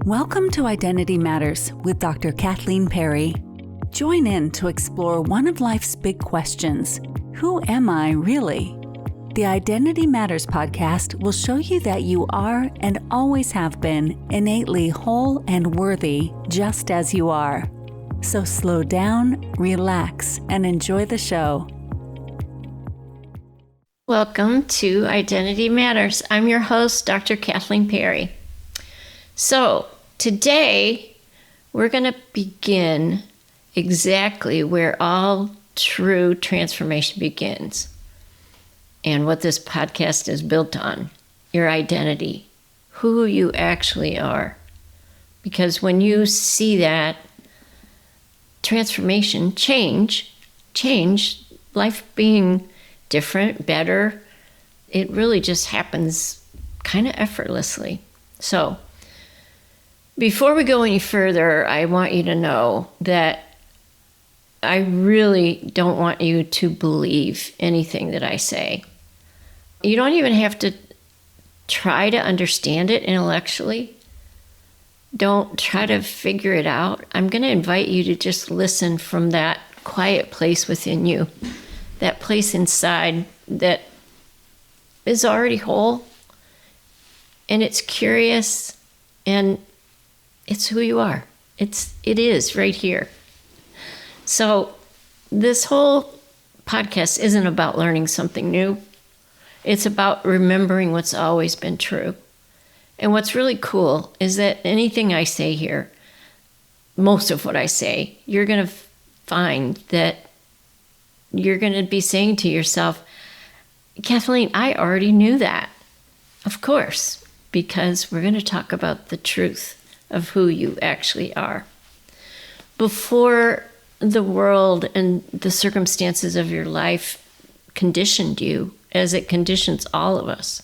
Welcome to Identity Matters with Dr. Kathleen Perry. Join in to explore one of life's big questions. Who am I really? The Identity Matters podcast will show you that you are and always have been innately whole and worthy just as you are. So slow down, relax, and enjoy the show. Welcome to Identity Matters. I'm your host, Dr. Kathleen Perry. So today we're going to begin exactly where all true transformation begins and what this podcast is built on, your identity, who you actually are. Because when you see that transformation, change, life being different, better, it really just happens kind of effortlessly. So before we go any further, I want you to know that I really don't want you to believe anything that I say. You don't even have to try to understand it intellectually. Don't try to figure it out. I'm going to invite you to just listen from that quiet place within you, that place inside that is already whole, and it's curious, and it's who you are. It is right here. So this whole podcast isn't about learning something new. It's about remembering what's always been true. And what's really cool is that anything I say here, most of what I say, you're going to find that you're going to be saying to yourself, Kathleen, I already knew that. Of course, because we're going to talk about the truth of who you actually are. Before the world and the circumstances of your life conditioned you, as it conditions all of us,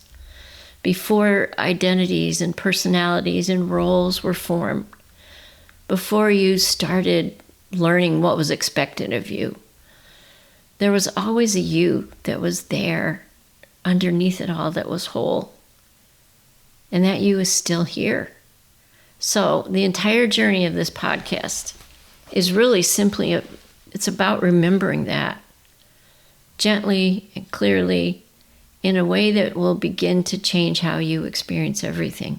before identities and personalities and roles were formed, before you started learning what was expected of you, there was always a you that was there underneath it all that was whole. And that you is still here. So the entire journey of this podcast is really simply, it's about remembering that gently and clearly in a way that will begin to change how you experience everything.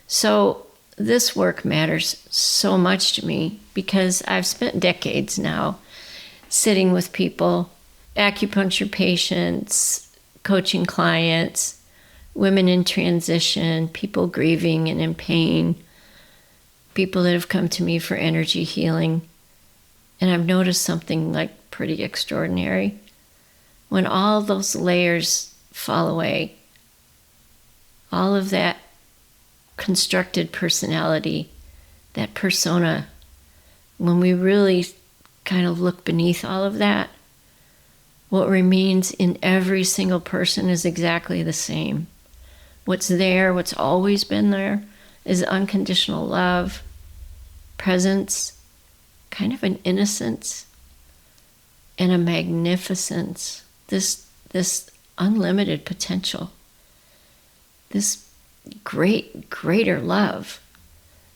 So this work matters so much to me because I've spent decades now sitting with people, acupuncture patients, coaching clients, women in transition, people grieving and in pain, people that have come to me for energy healing. And I've noticed something like pretty extraordinary. When all those layers fall away, all of that constructed personality, that persona, when we really kind of look beneath all of that, what remains in every single person is exactly the same. What's there, what's always been there, is unconditional love, presence, kind of an innocence, and a magnificence, this unlimited potential, this greater love.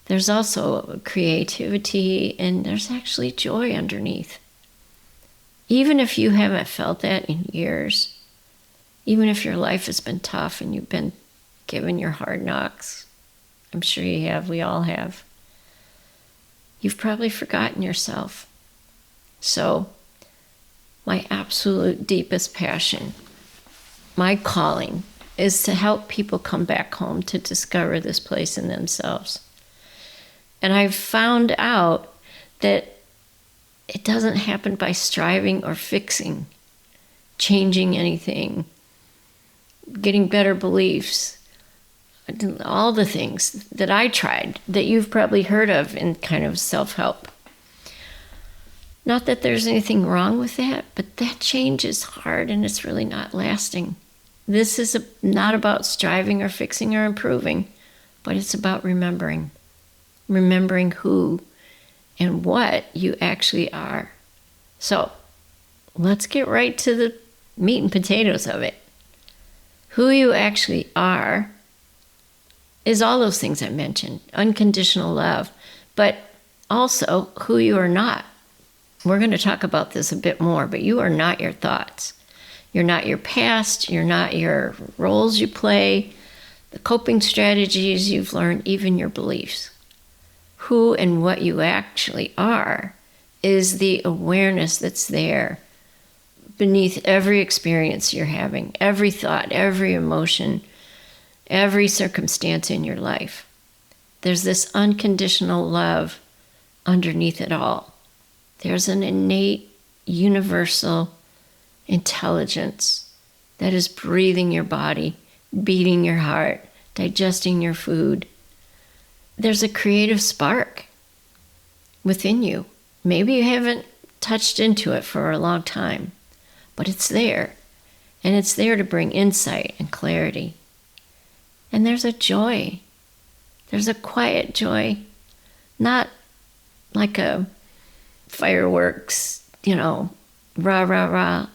There's also creativity, and there's actually joy underneath. Even if you haven't felt that in years, even if your life has been tough and you've been given your hard knocks, I'm sure you have, we all have, you've probably forgotten yourself. So my absolute deepest passion, my calling, is to help people come back home to discover this place in themselves. And I've found out that it doesn't happen by striving or fixing, changing anything, getting better beliefs, all the things that I tried that you've probably heard of in kind of self-help. Not that there's anything wrong with that, but that change is hard and it's really not lasting. This is not about striving or fixing or improving, but it's about remembering who and what you actually are. So let's get right to the meat and potatoes of it. Who you actually are is all those things I mentioned, unconditional love, but also who you are not. We're going to talk about this a bit more, but you are not your thoughts. You're not your past. You're not your roles you play, the coping strategies you've learned, even your beliefs. Who and what you actually are is the awareness that's there beneath every experience you're having, every thought, every emotion, every circumstance in your life. There's this unconditional love underneath it all. There's an innate, universal intelligence that is breathing your body, beating your heart, digesting your food. There's a creative spark within you. Maybe you haven't touched into it for a long time, but it's there. And it's there to bring insight and clarity. And there's a joy. There's a quiet joy, not like a fireworks, rah, rah, rah,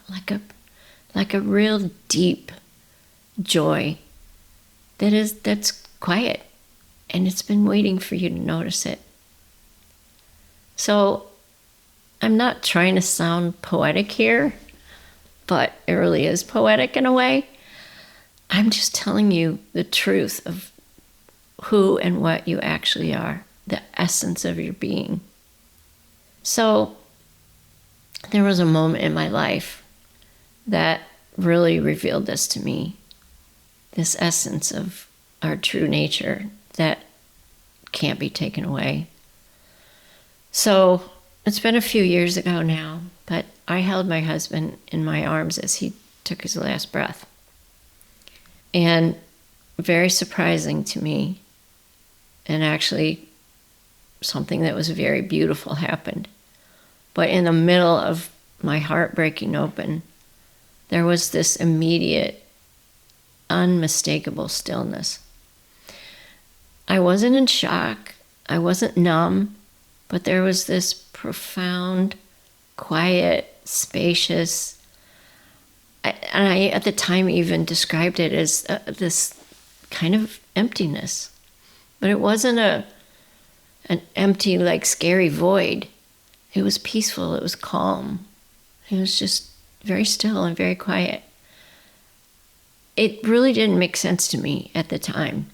like a real deep joy that's quiet, and it's been waiting for you to notice it. So I'm not trying to sound poetic here, but it really is poetic in a way. I'm just telling you the truth of who and what you actually are, the essence of your being. So there was a moment in my life that really revealed this to me, this essence of our true nature that can't be taken away. So it's been a few years ago now, but I held my husband in my arms as he took his last breath. And very surprising to me, and actually something that was very beautiful happened. But in the middle of my heart breaking open, there was this immediate, unmistakable stillness. I wasn't in shock, I wasn't numb, but there was this profound, quiet, spacious, and I at the time even described it as this kind of emptiness. But it wasn't an empty, like scary void. It was peaceful, it was calm. It was just very still and very quiet. It really didn't make sense to me at the time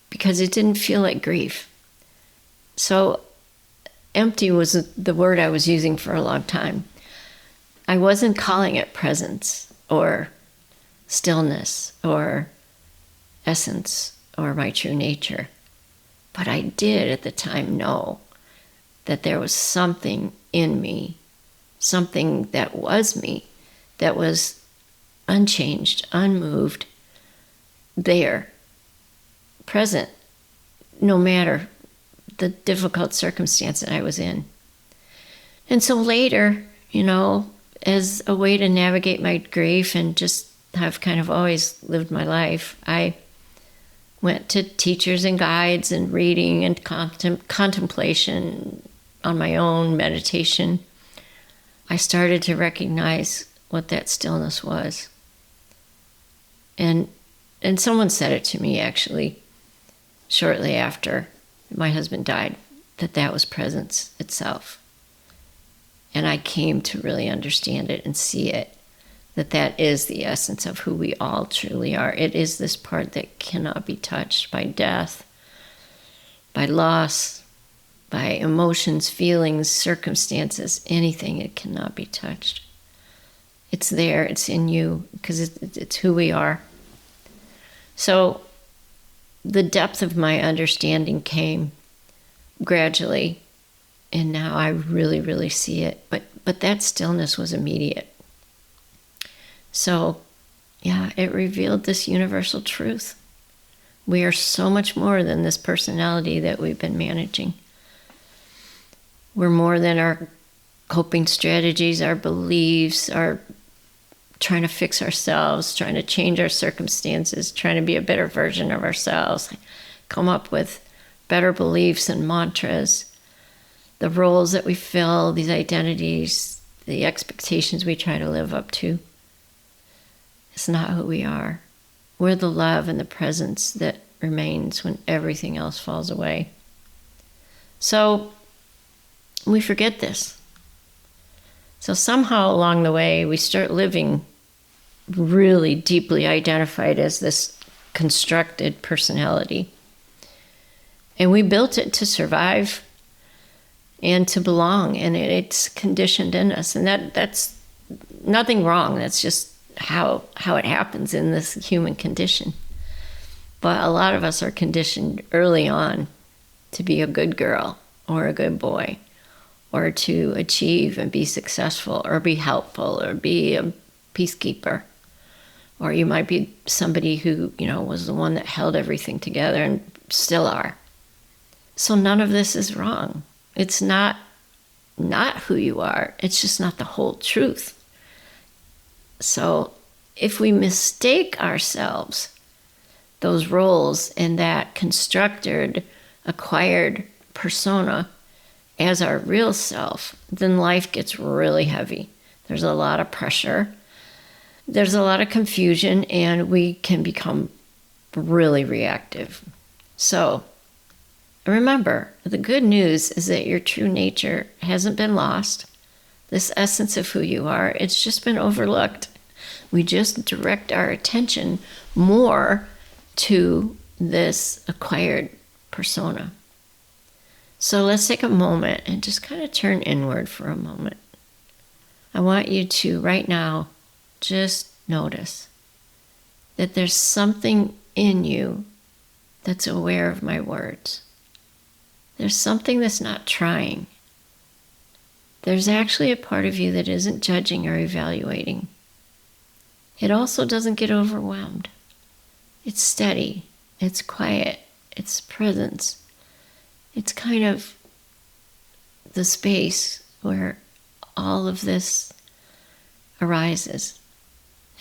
because it didn't feel like grief. So empty was the word I was using for a long time. I wasn't calling it presence or stillness or essence or my true nature. But I did at the time know that there was something in me, something that was me, that was unchanged, unmoved, there, present, no matter the difficult circumstance that I was in. And so later, as a way to navigate my grief and just have kind of always lived my life, I went to teachers and guides and reading and contemplation on my own, meditation. I started to recognize what that stillness was. And someone said it to me actually shortly after my husband died, that was presence itself. And I came to really understand it and see it, that is the essence of who we all truly are. It is this part that cannot be touched by death, by loss, by emotions, feelings, circumstances, anything. It cannot be touched. It's there, it's in you, because it's who we are. So the depth of my understanding came gradually, and now I really, really see it. But that stillness was immediate. So, yeah, it revealed this universal truth. We are so much more than this personality that we've been managing. We're more than our coping strategies, our beliefs, our trying to fix ourselves, trying to change our circumstances, trying to be a better version of ourselves, come up with better beliefs and mantras, the roles that we fill, these identities, the expectations we try to live up to. It's not who we are. We're the love and the presence that remains when everything else falls away. So we forget this. So somehow along the way, we start living really deeply identified as this constructed personality. And we built it to survive and to belong, and it's conditioned in us. And that's nothing wrong. That's just how it happens in this human condition. But a lot of us are conditioned early on to be a good girl or a good boy, or to achieve and be successful, or be helpful, or be a peacekeeper. Or you might be somebody who, was the one that held everything together and still are. So none of this is wrong. It's not who you are. It's just not the whole truth. So if we mistake ourselves, those roles and that constructed, acquired persona as our real self, then life gets really heavy. There's a lot of pressure. There's a lot of confusion, and we can become really reactive. So remember, the good news is that your true nature hasn't been lost. This essence of who you are, it's just been overlooked. We just direct our attention more to this acquired persona. So let's take a moment and just kind of turn inward for a moment. I want you to, right now, just notice that there's something in you that's aware of my words. There's something that's not trying. There's actually a part of you that isn't judging or evaluating. It also doesn't get overwhelmed. It's steady, it's quiet, it's presence. It's kind of the space where all of this arises.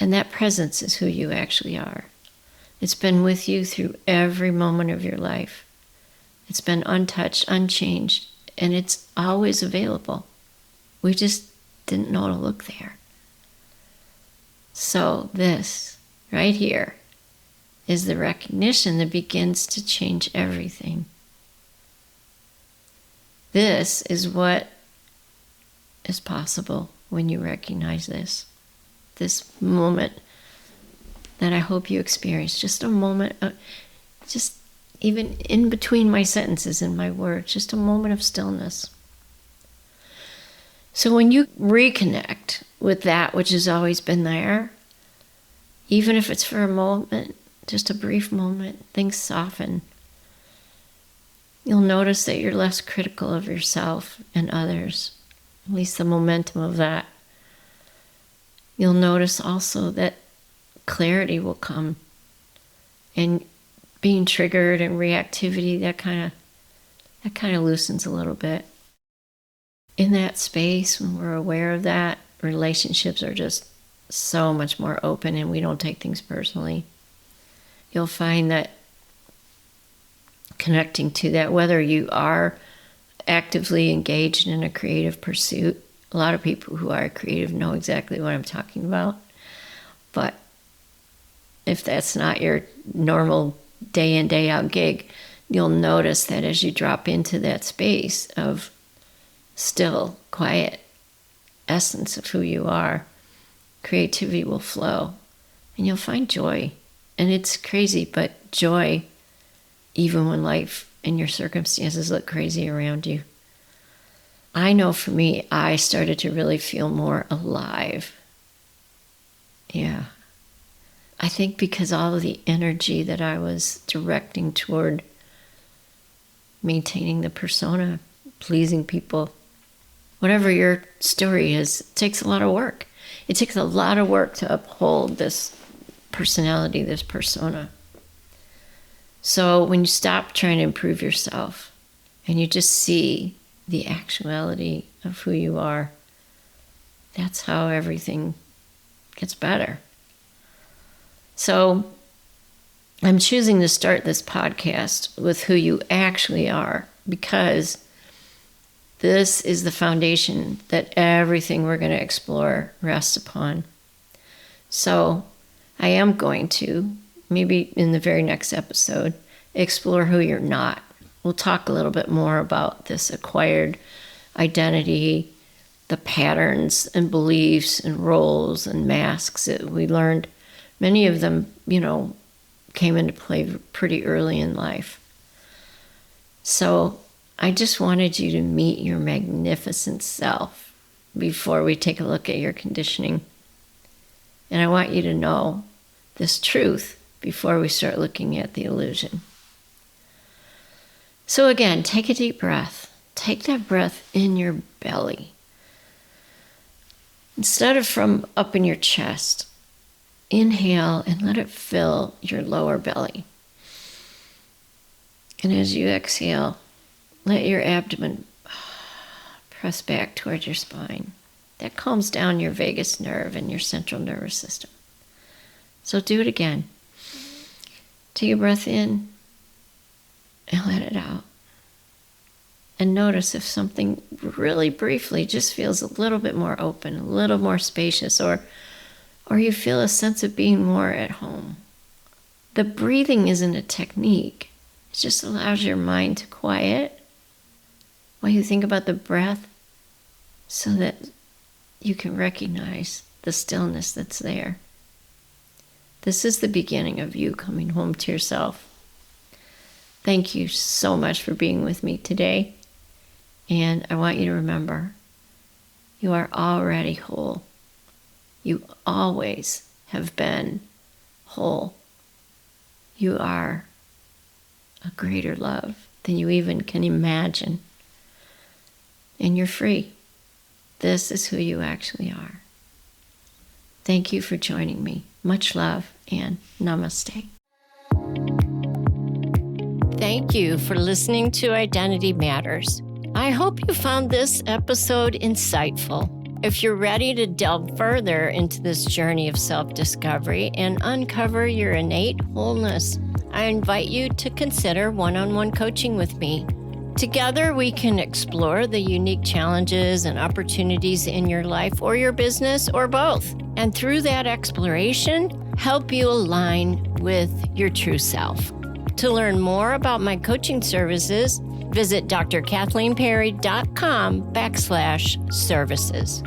And that presence is who you actually are. It's been with you through every moment of your life. It's been untouched, unchanged, and it's always available. We just didn't know to look there. So this, right here, is the recognition that begins to change everything. This is what is possible when you recognize this moment that I hope you experience. Just a moment, just even in between my sentences and my words, just a moment of stillness. So when you reconnect with that which has always been there, even if it's for a moment, just a brief moment, things soften. You'll notice that you're less critical of yourself and others, at least the momentum of that. You'll notice also that clarity will come, and being triggered and reactivity, that kind of loosens a little bit. In that space, when we're aware of that, relationships are just so much more open, and we don't take things personally. You'll find that connecting to that, whether you are actively engaged in a creative pursuit, a lot of people who are creative know exactly what I'm talking about. But if that's not your normal day in, day out gig, you'll notice that as you drop into that space of still, quiet essence of who you are, creativity will flow, and you'll find joy. And it's crazy, but joy, even when life and your circumstances look crazy around you. I know for me, I started to really feel more alive. Yeah. I think because all of the energy that I was directing toward maintaining the persona, pleasing people, whatever your story is, it takes a lot of work. It takes a lot of work to uphold this personality, this persona. So when you stop trying to improve yourself and you just see the actuality of who you are, that's how everything gets better. So I'm choosing to start this podcast with who you actually are, because this is the foundation that everything we're going to explore rests upon. So I am going to maybe in the very next episode, explore who you're not. We'll talk a little bit more about this acquired identity, the patterns and beliefs and roles and masks that we learned. Many of them, came into play pretty early in life. So I just wanted you to meet your magnificent self before we take a look at your conditioning. And I want you to know this truth before we start looking at the illusion. So again, take a deep breath. Take that breath in your belly. Instead of from up in your chest, inhale and let it fill your lower belly. And as you exhale, let your abdomen press back towards your spine. That calms down your vagus nerve and your central nervous system. So do it again. Take a breath in and let it out. And notice if something really briefly just feels a little bit more open, a little more spacious, or you feel a sense of being more at home. The breathing isn't a technique. It just allows your mind to quiet while you think about the breath so that you can recognize the stillness that's there. This is the beginning of you coming home to yourself. Thank you so much for being with me today. And I want you to remember, you are already whole. You always have been whole. You are a greater love than you even can imagine. And you're free. This is who you actually are. Thank you for joining me. Much love and namaste. Thank you for listening to Identity Matters. I hope you found this episode insightful. If you're ready to delve further into this journey of self-discovery and uncover your innate wholeness, I invite you to consider one-on-one coaching with me. Together, we can explore the unique challenges and opportunities in your life or your business or both. And through that exploration, help you align with your true self. To learn more about my coaching services, visit drkathleenperry.com/services.